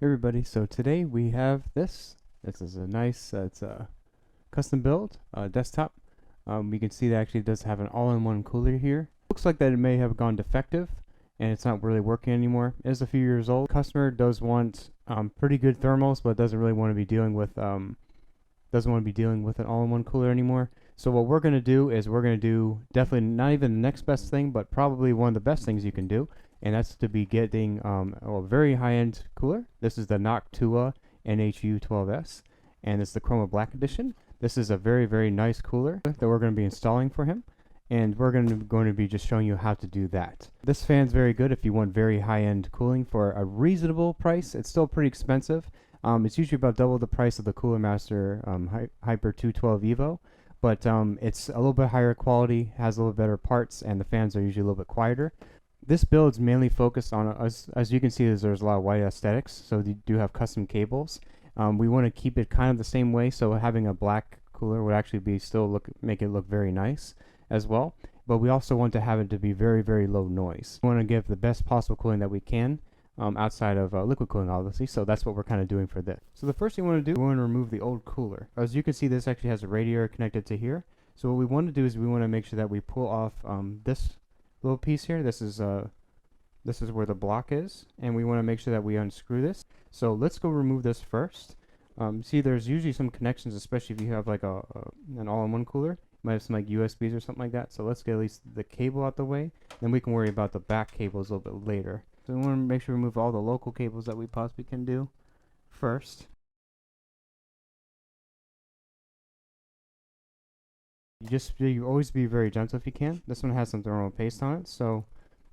Hey everybody, so today we have this. This is a nice, it's a custom build desktop. We can see that actually it does have an all-in-one cooler here. Looks like that it may have gone defective and it's not really working anymore. It is a few years old. The customer does want pretty good thermals, but doesn't really want to be dealing with an all-in-one cooler anymore. So what we're going to do is we're going to do definitely not even the next best thing, but probably one of the best things you can do. And that's to be getting a very high-end cooler. This is the Noctua NHU12S, and it's the Chroma Black Edition. This is a very, very nice cooler that we're going to be installing for him, and we're going to be just showing you how to do that. This fan's very good if you want very high-end cooling for a reasonable price. It's still pretty expensive. It's usually about double the price of the Cooler Master Hyper 212 Evo, but it's a little bit higher quality, has a little better parts, and the fans are usually a little bit quieter. This build is mainly focused on, as you can see, there's a lot of white aesthetics, so you do have custom cables. We want to keep it kind of the same way, so having a black cooler would actually be make it look very nice as well. But we also want to have it to be very, very low noise. We want to give the best possible cooling that we can outside of liquid cooling, obviously, so that's what we're kind of doing for this. So the first thing we want to do, we want to remove the old cooler. As you can see, this actually has a radiator connected to here. So what we want to do is we want to make sure that we pull off this little piece here. This is where the block is, and we want to make sure that we unscrew this. So let's go remove this first. See, there's usually some connections, especially if you have like an all-in-one cooler. You might have some like USBs or something like that. So let's get at least the cable out the way, then we can worry about the back cables a little bit later. So we want to make sure we remove all the local cables that we possibly can do first. You always be very gentle if you can. This one has some thermal paste on it, so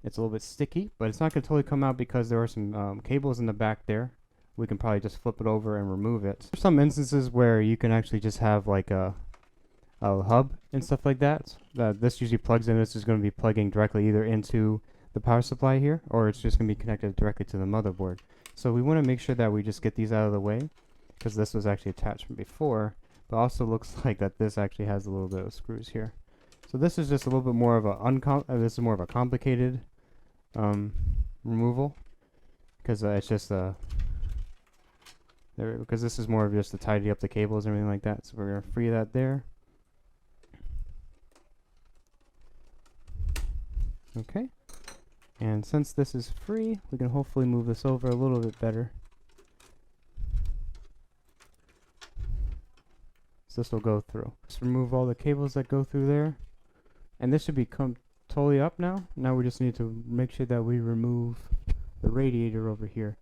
it's a little bit sticky, but it's not going to totally come out because there are some cables in the back there. We can probably just flip it over and remove it. There's some instances where you can actually just have like a hub and stuff like that. This usually plugs in. This is going to be plugging directly either into the power supply here, or it's just going to be connected directly to the motherboard. So we want to make sure that we just get these out of the way, because this was actually attached from before. But also looks like that this actually has a little bit of screws here. So this is just a little bit more of this is more of a complicated removal, because it's just because this is more of just to tidy up the cables and everything like that. So we're gonna free that there. Okay, and since this is free, we can hopefully move this over a little bit better. This will go through. Just remove all the cables that go through there, and this should become totally up now. Now we just need to make sure that we remove the radiator over here.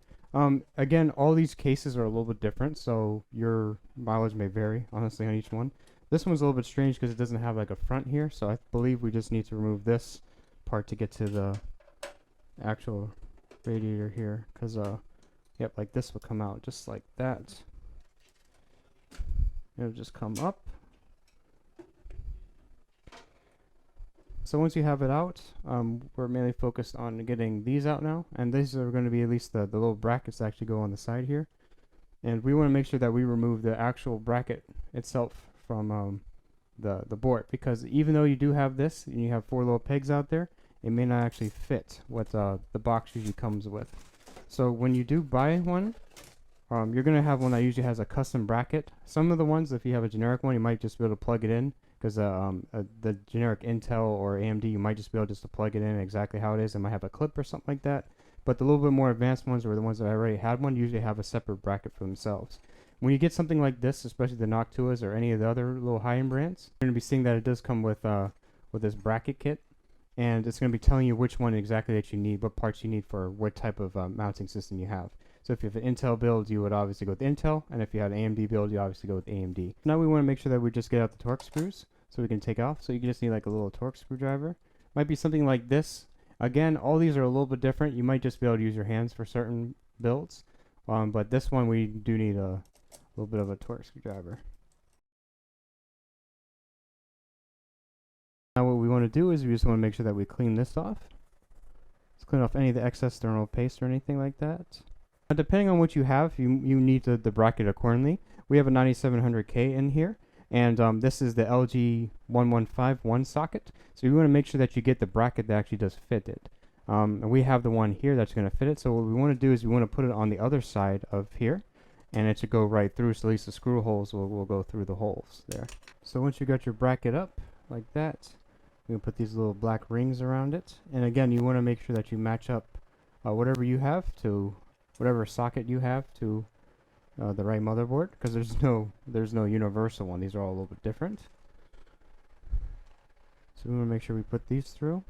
Again, all these cases are a little bit different, so your mileage may vary honestly on each one. This one's a little bit strange because it doesn't have like a front here, so I believe we just need to remove this part to get to the actual radiator here, because yep, like this will come out just like that. It'll just come up. So once you have it out, we're mainly focused on getting these out now, and these are going to be at least the little brackets that actually go on the side here. And we want to make sure that we remove the actual bracket itself from the board, because even though you do have this and you have 4 little pegs out there, it may not actually fit what the box usually comes with. So when you do buy one, you're going to have one that usually has a custom bracket. Some of the ones, if you have a generic one, you might just be able to plug it in, because the generic Intel or AMD, you might just be able just to plug it in exactly how it is. It might have a clip or something like that. But the little bit more advanced ones, or the ones that I already had one, usually have a separate bracket for themselves. When you get something like this, especially the Noctuas or any of the other little high-end brands, you're going to be seeing that it does come with this bracket kit. And it's going to be telling you which one exactly that you need, what parts you need for what type of mounting system you have. So if you have an Intel build, you would obviously go with Intel, and if you had an AMD build, you obviously go with AMD. Now we want to make sure that we just get out the Torx screws so we can take off. So you just need like a little Torx screwdriver. Might be something like this. Again, all these are a little bit different. You might just be able to use your hands for certain builds, but this one we do need a little bit of a Torx screwdriver. Now what we want to do is we just want to make sure that we clean this off. Let's clean off any of the excess thermal paste or anything like that. Depending on what you have, you need the bracket accordingly. We have a 9700K in here, and this is the LG1151 socket. So you want to make sure that you get the bracket that actually does fit it. And we have the one here that's going to fit it. So what we want to do is we want to put it on the other side of here, and it should go right through, so at least the screw holes will go through the holes there. So once you got your bracket up like that, you can put these little black rings around it. And again, you want to make sure that you match up whatever you have to whatever socket you have to the right motherboard, because there's no universal one. These are all a little bit different. So we want to make sure we put these through.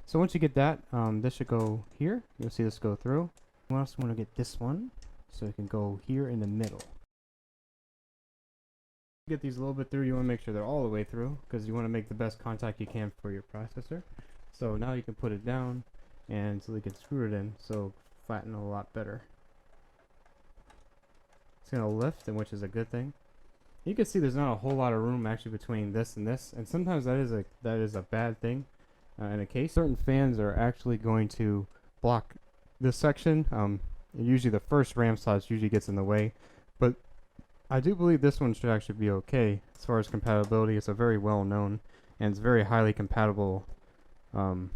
So once you get that, this should go here. You'll see this go through. We also want to get this one, so it can go here in the middle. Get these a little bit through. You want to make sure they're all the way through, because you want to make the best contact you can for your processor. So now you can put it down, and so we can screw it in, so flatten a lot better. It's going to lift, and which is a good thing. You can see there's not a whole lot of room actually between this, and sometimes that is a bad thing. In a case, certain fans are actually going to block this section. Usually the first RAM slot usually gets in the way, but I do believe this one should actually be okay as far as compatibility. It's a very well known and it's very highly compatible fan.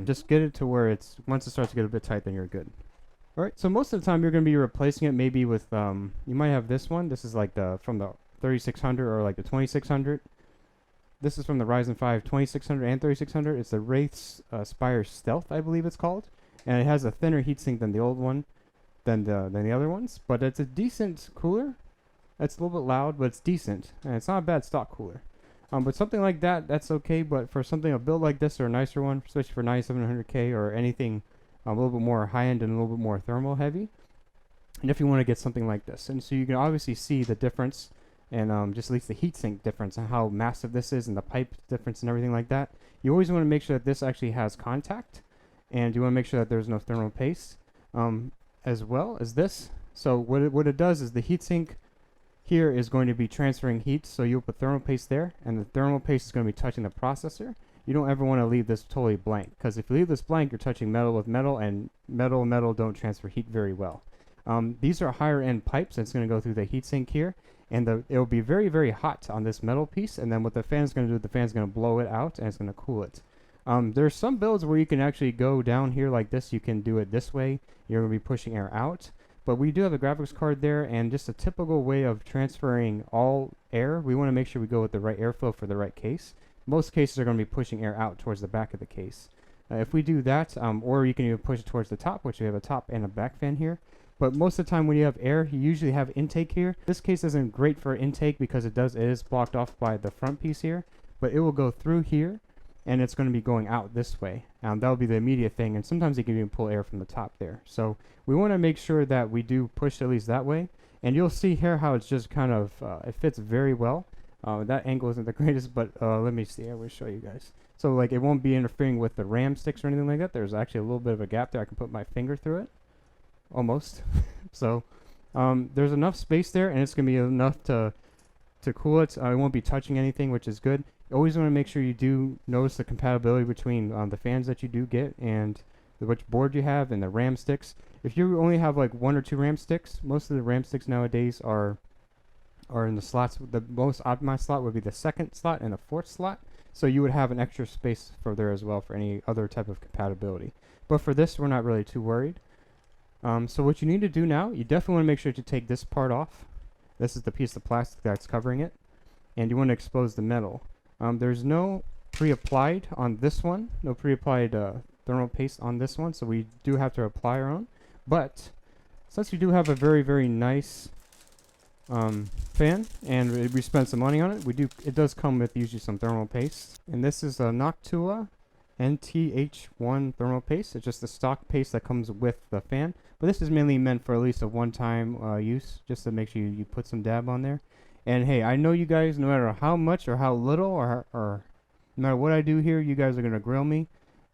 Just get it to where it's, once it starts to get a bit tight, then you're good. Alright, so most of the time you're going to be replacing it maybe with, you might have this one. This is like from the 3600 or like the 2600. This is from the Ryzen 5 2600 and 3600. It's the Wraith Spire Stealth, I believe it's called. And it has a thinner heatsink than the old one, than the other ones. But it's a decent cooler. It's a little bit loud, but it's decent. And it's not a bad stock cooler. But something like that, that's okay. But for something, a build like this or a nicer one, especially for 9700K or anything a little bit more high-end and a little bit more thermal heavy, and if you want to get something like this. And so you can obviously see the difference, and just at least the heatsink difference and how massive this is, and the pipe difference and everything like that. You always want to make sure that this actually has contact, and you want to make sure that there's no thermal paste, as well as this. So what it does is the heatsink here is going to be transferring heat, so you'll put thermal paste there, and the thermal paste is going to be touching the processor. You don't ever want to leave this totally blank, because if you leave this blank, you're touching metal with metal, and metal don't transfer heat very well. These are higher end pipes, and it's going to go through the heatsink here, and it'll be very, very hot on this metal piece, and then what the fan's going to do, the fan's going to blow it out, and it's going to cool it. There's some builds where you can actually go down here like this. You can do it this way. You're going to be pushing air out. But we do have a graphics card there, and just a typical way of transferring all air, we want to make sure we go with the right airflow for the right case. Most cases are going to be pushing air out towards the back of the case. If we do that, or you can even push it towards the top, which we have a top and a back fan here. But most of the time when you have air, you usually have intake here. This case isn't great for intake because it is blocked off by the front piece here, but it will go through here, and it's going to be going out this way. That'll be the immediate thing, and sometimes you can even pull air from the top there. So we want to make sure that we do push at least that way, and you'll see here how it's just kind of, it fits very well. That angle isn't the greatest, but let me see, I will show you guys. So like it won't be interfering with the RAM sticks or anything like that. There's actually a little bit of a gap there. I can put my finger through it. Almost. So there's enough space there, and it's going to be enough to cool it. It won't be touching anything, which is good. You always want to make sure you do notice the compatibility between the fans that you do get and which board you have and the RAM sticks. If you only have like 1 or 2 RAM sticks, most of the RAM sticks nowadays are in the slots. The most optimized slot would be the 2nd slot and the 4th slot. So you would have an extra space for there as well for any other type of compatibility. But for this, we're not really too worried. So what you need to do now, you definitely want to make sure to take this part off. This is the piece of plastic that's covering it. And you want to expose the metal. There's no pre-applied on this one. No pre-applied thermal paste on this one. So we do have to apply our own. But since we do have a very, very nice fan, and we spent some money on it, it does come with usually some thermal paste. And this is a Noctua NTH1 thermal paste. It's just the stock paste that comes with the fan, but this is mainly meant for at least a one-time use, just to make sure you put some dab on there. And hey, I know you guys, no matter how much or how little or no matter what I do here, you guys are going to grill me.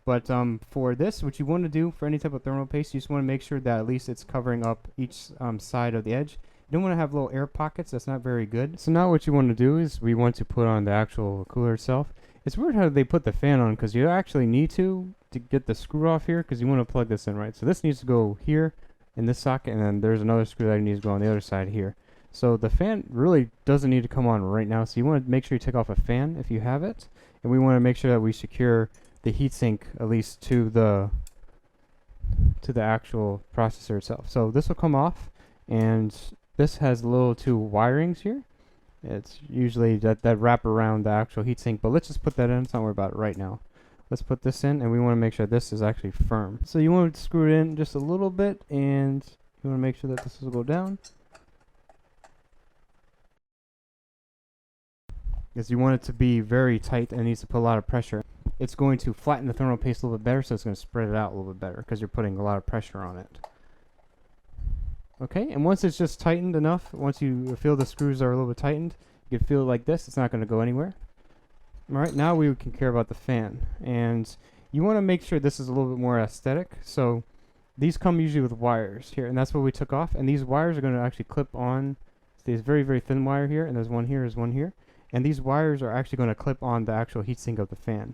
But for this, what you want to do for any type of thermal paste, you just want to make sure that at least it's covering up each side of the edge. You don't want to have little air pockets. That's not very good. So now what you want to do is we want to put on the actual cooler itself. It's weird how they put the fan on, because you actually need to get the screw off here, because you want to plug this in, right? So this needs to go here in this socket, and then there's another screw that needs to go on the other side here. So the fan really doesn't need to come on right now. So you want to make sure you take off a fan if you have it. And we want to make sure that we secure the heatsink at least to the actual processor itself. So this will come off, and this has little two wirings here. It's usually that wrap around the actual heatsink, but let's just put that in. Let's not worry about it right now. Let's put this in, and we want to make sure this is actually firm. So you want to screw it in just a little bit, and you want to make sure that this will go down, because you want it to be very tight and it needs to put a lot of pressure. It's going to flatten the thermal paste a little bit better, so it's going to spread it out a little bit better because you're putting a lot of pressure on it. Okay, and once it's just tightened enough, once you feel the screws are a little bit tightened, you can feel it like this. It's not going to go anywhere. Alright, now we can care about the fan. And you want to make sure this is a little bit more aesthetic. So these come usually with wires here, and that's what we took off. And these wires are going to actually clip on. There's very, very thin wire here, and there's one here, there's one here. And these wires are actually going to clip on the actual heatsink of the fan.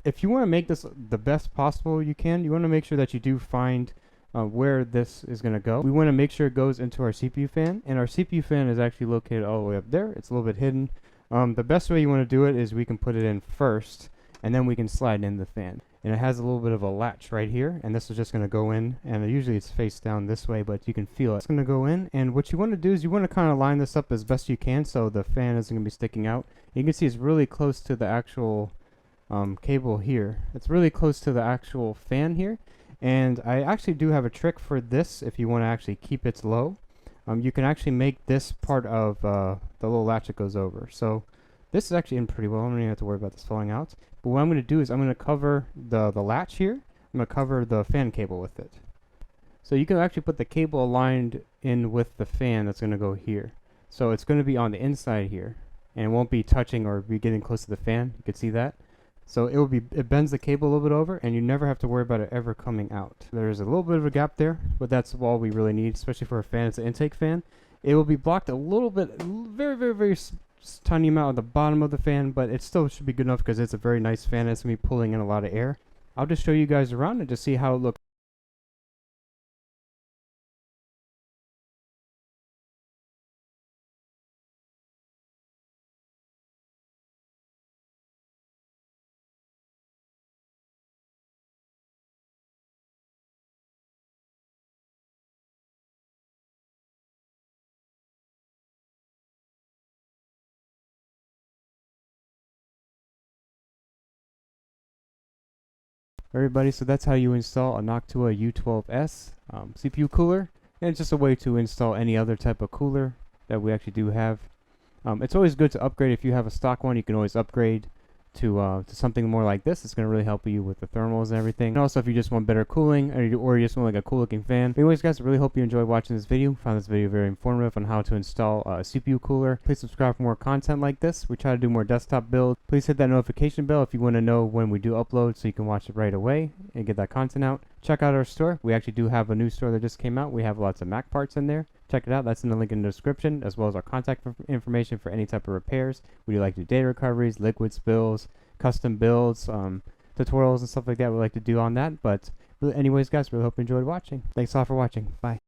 If you want to make this the best possible you can, you want to make sure that you do find where this is going to go. We want to make sure it goes into our CPU fan, and our CPU fan is actually located all the way up there. It's a little bit hidden. The best way you want to do it is we can put it in first, and then we can slide in the fan. And it has a little bit of a latch right here, and this is just going to go in, and usually it's face down this way, but you can feel it. It's going to go in, and what you want to do is you want to kind of line this up as best you can so the fan isn't going to be sticking out. You can see it's really close to the actual cable here. It's really close to the actual fan here, and I actually do have a trick for this if you want to actually keep it low. You can actually make this part of the little latch that goes over. So this is actually in pretty well. I don't even have to worry about this falling out. But what I'm going to do is I'm going to cover the latch here. I'm going to cover the fan cable with it. So you can actually put the cable aligned in with the fan that's going to go here. So it's going to be on the inside here, and it won't be touching or be getting close to the fan. You can see that. So it bends the cable a little bit over, and you never have to worry about it ever coming out. There's a little bit of a gap there, but that's all we really need, especially for a fan. It's an intake fan. It will be blocked a little bit, very, very, very tiny amount at the bottom of the fan, but it still should be good enough because it's a very nice fan. It's going to be pulling in a lot of air. I'll just show you guys around and just see how it looks. Everybody, so that's how you install a Noctua U12S CPU cooler, and it's just a way to install any other type of cooler that we actually do have. It's always good to upgrade. If you have a stock one, you can always upgrade to something more like this. It's going to really help you with the thermals and everything. And also if you just want better cooling, or you just want like a cool looking fan. But anyways guys, I really hope you enjoyed watching this video. Found this video very informative on how to install a CPU cooler. Please subscribe for more content like this. We try to do more desktop builds. Please hit that notification bell if you want to know when we do upload so you can watch it right away and get that content out. Check out our store. We actually do have a new store that just came out. We have lots of Mac parts in there. Check it out. That's in the link in the description, as well as our contact information for any type of repairs. We do like to do data recoveries, liquid spills, custom builds, tutorials and stuff like that we like to do on that. But anyways guys, really hope you enjoyed watching. Thanks a lot for watching. Bye.